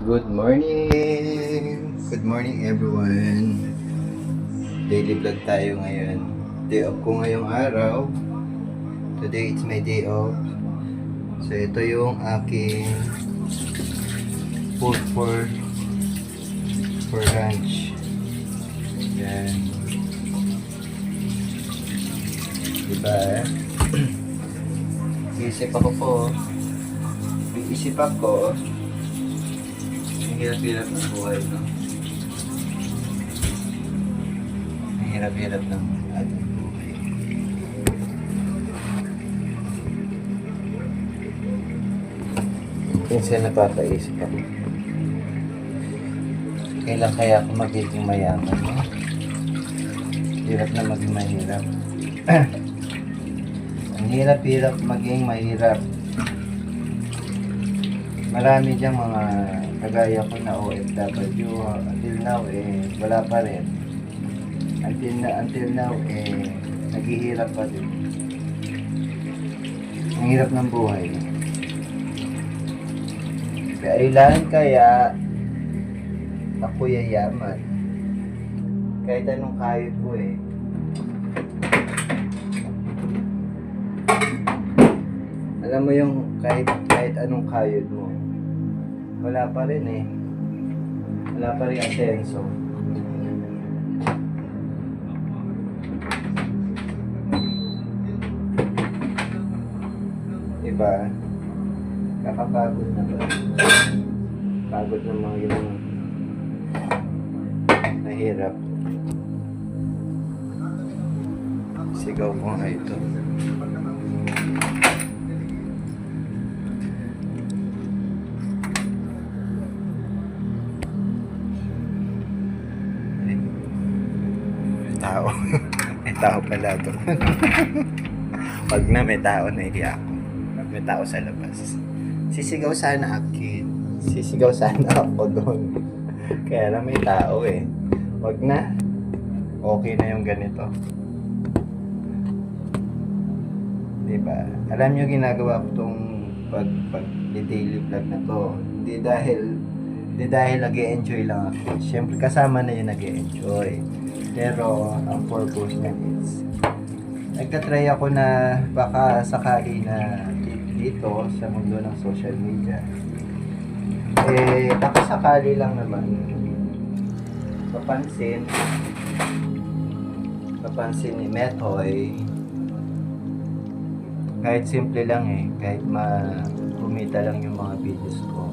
Good morning! Good morning everyone! Daily vlog tayo ngayon. Day off ko ngayong araw. Today it's my day off. So ito yung aking food for lunch. Yan. Diba? Iisip ako. Ang hirap-hirap ng buhay, no? Ang hirap-hirap ng ating buhay. Minsan napapaisip ako. Kailan kaya ako magiging mayaman, no? Hirap na maging mahirap. Ang hirap-hirap maging mahirap. Marami diyang mga kagaya ko na OFW until now wala pa rin. Until now naghihirap pa din. Ang hirap ng buhay. Kailan kaya ako yayaman? Kahit anong kayod ko Alam mo yung kahit anong kayod mo, wala pa rin wala pa rin asenso. Diba? Kakapagod na ba? Pagod na mga yung nahirap. Sigaw ko nga ito. Tao. May tao pala to. Pag na may tao, nahihiya ako. May tao sa labas. Sisigaw sana ako doon. Kaya lang may tao Wag na. Okay na yung ganito. Diba? Alam nyo ginagawa ko tong pag daily vlog na to. Hindi dahil nag-e-enjoy lang ako. Siyempre kasama na yung nag-e-enjoy. Pero ang purpose niya is nagtatry ako na baka sakali na dito sa mundo ng social media baka sakali lang naman papansin ni Metoy kahit simple lang kahit kumita lang yung mga videos ko